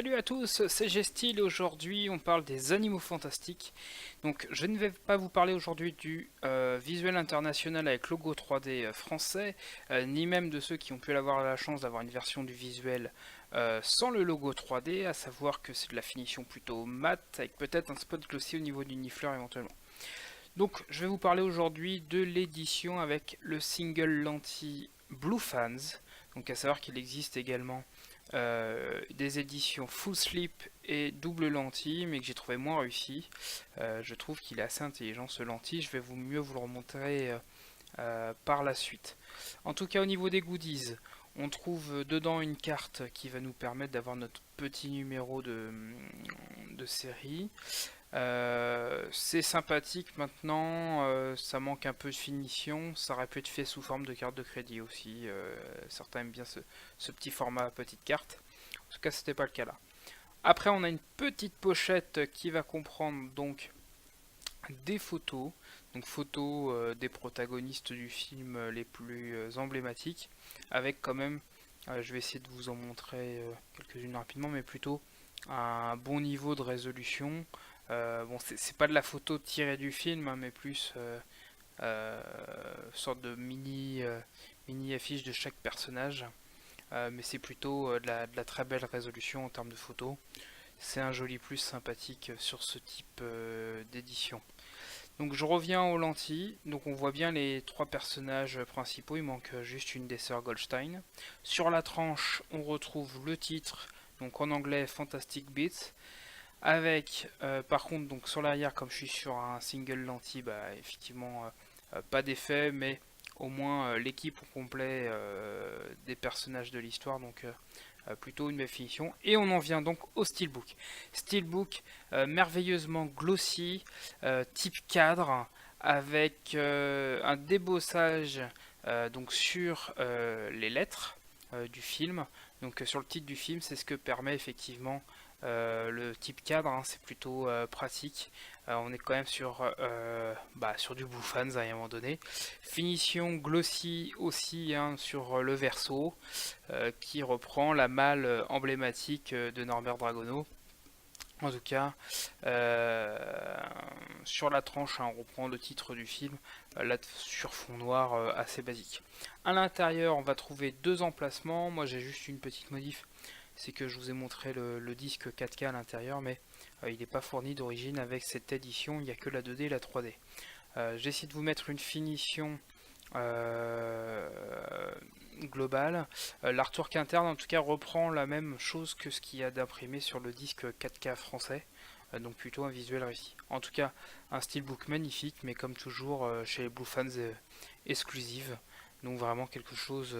Salut à tous, c'est Gestil et aujourd'hui on parle des animaux fantastiques. Donc je ne vais pas vous parler aujourd'hui du visuel international avec logo 3D français, ni même de ceux qui ont pu avoir la chance d'avoir une version du visuel sans le logo 3D, à savoir que c'est de la finition plutôt mat, avec peut-être un spot glossy au niveau du nifleur éventuellement. Donc je vais vous parler aujourd'hui de l'édition avec le single lentille Blue Fans, donc à savoir qu'il existe également des éditions full slip et double lentille, mais que j'ai trouvé moins réussi. Je trouve qu'il est assez intelligent ce lentille, je vais mieux vous le remontrer par la suite. En tout cas au niveau des goodies, on trouve dedans une carte qui va nous permettre d'avoir notre petit numéro de série. C'est sympathique maintenant, ça manque un peu de finition, ça aurait pu être fait sous forme de carte de crédit aussi, certains aiment bien ce petit format petite carte, en tout cas c'était pas le cas là. Après on a une petite pochette qui va comprendre donc des photos, donc photos des protagonistes du film les plus emblématiques, avec quand même, je vais essayer de vous en montrer quelques-unes rapidement, mais plutôt un bon niveau de résolution. Bon, c'est pas de la photo tirée du film, hein, mais plus sorte de mini affiche de chaque personnage. Mais c'est plutôt de la très belle résolution en termes de photos. C'est un joli plus sympathique sur ce type d'édition. Donc je reviens aux lentilles. Donc on voit bien les trois personnages principaux. Il manque juste une des sœurs Goldstein. Sur la tranche, on retrouve le titre, donc en anglais Fantastic Beasts. Avec, par contre, donc sur l'arrière, comme je suis sur un single lentille, bah, effectivement, pas d'effet, mais au moins l'équipe au complet des personnages de l'histoire, donc plutôt une belle finition. Et on en vient donc au steelbook. Steelbook merveilleusement glossy, type cadre, avec un débossage donc sur les lettres du film. Donc sur le titre du film, c'est ce que permet effectivement le type cadre, hein, c'est plutôt pratique. On est quand même sur du Blue Fans à un moment donné. Finition glossy aussi, hein, sur le verso, qui reprend la malle emblématique de Norbert Dragono. En tout cas, sur la tranche, hein, on reprend le titre du film, là sur fond noir assez basique. À l'intérieur, on va trouver deux emplacements. Moi, j'ai juste une petite modif, c'est que je vous ai montré le disque 4K à l'intérieur, mais il n'est pas fourni d'origine avec cette édition, il n'y a que la 2D et la 3D. J'essaie de vous mettre une finition euh, globale. L'artwork interne en tout cas reprend la même chose que ce qu'il y a d'imprimé sur le disque 4K français, donc plutôt un visuel réussi. En tout cas, un steelbook magnifique, mais comme toujours chez les Blue Fans exclusive, donc vraiment quelque chose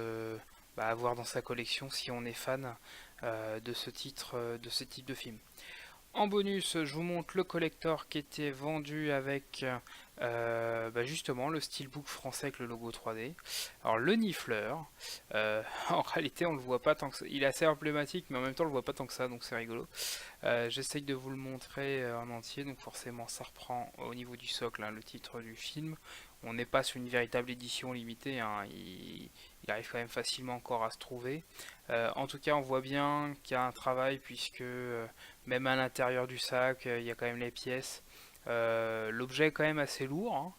à avoir dans sa collection si on est fan de ce type de film. En bonus, je vous montre le collector qui était vendu avec justement le steelbook français avec le logo 3D. Alors le nifleur, en réalité on le voit pas tant que ça. Il est assez emblématique, mais en même temps on le voit pas tant que ça, donc c'est rigolo. J'essaye de vous le montrer en entier, donc forcément ça reprend au niveau du socle, hein, le titre du film. On n'est pas sur une véritable édition limitée, hein, il arrive quand même facilement encore à se trouver. En tout cas, on voit bien qu'il y a un travail puisque même à l'intérieur du sac, il y a quand même les pièces. L'objet est quand même assez lourd, hein.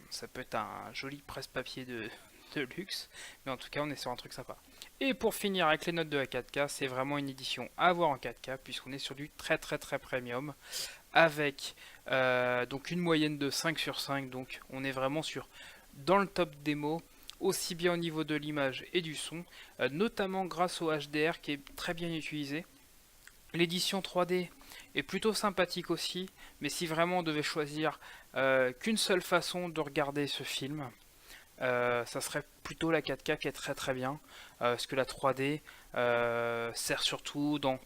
Ça peut être un joli presse-papier de luxe, mais en tout cas, on est sur un truc sympa. Et pour finir avec les notes de la 4K, c'est vraiment une édition à avoir en 4K puisqu'on est sur du très très très premium avec donc une moyenne de 5 sur 5, donc on est vraiment sur dans le top démo, aussi bien au niveau de l'image et du son, notamment grâce au HDR qui est très bien utilisé. L'édition 3D est plutôt sympathique aussi, mais si vraiment on devait choisir qu'une seule façon de regarder ce film, ça serait plutôt la 4K qui est très très bien, parce que la 3D sert surtout dans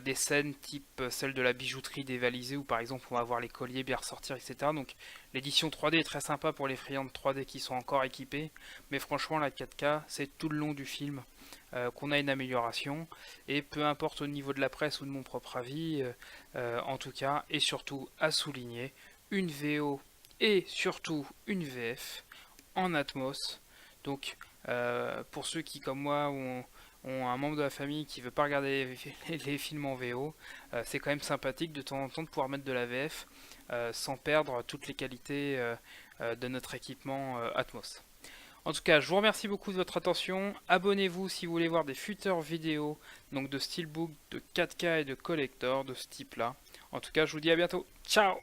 des scènes type celle de la bijouterie dévalisée où par exemple on va voir les colliers bien ressortir, etc. Donc l'édition 3D est très sympa pour les friands de 3D qui sont encore équipés, mais franchement la 4K c'est tout le long du film qu'on a une amélioration, et peu importe au niveau de la presse ou de mon propre avis, en tout cas, et surtout à souligner, une VO et surtout une VF en Atmos. Donc pour ceux qui comme moi ont un membre de la famille qui veut pas regarder les films en VO, c'est quand même sympathique de temps en temps de pouvoir mettre de la VF sans perdre toutes les qualités de notre équipement Atmos. En tout cas, je vous remercie beaucoup de votre attention. Abonnez-vous si vous voulez voir des futures vidéos donc de steelbook, de 4K et de collector de ce type-là. En tout cas, je vous dis à bientôt. Ciao!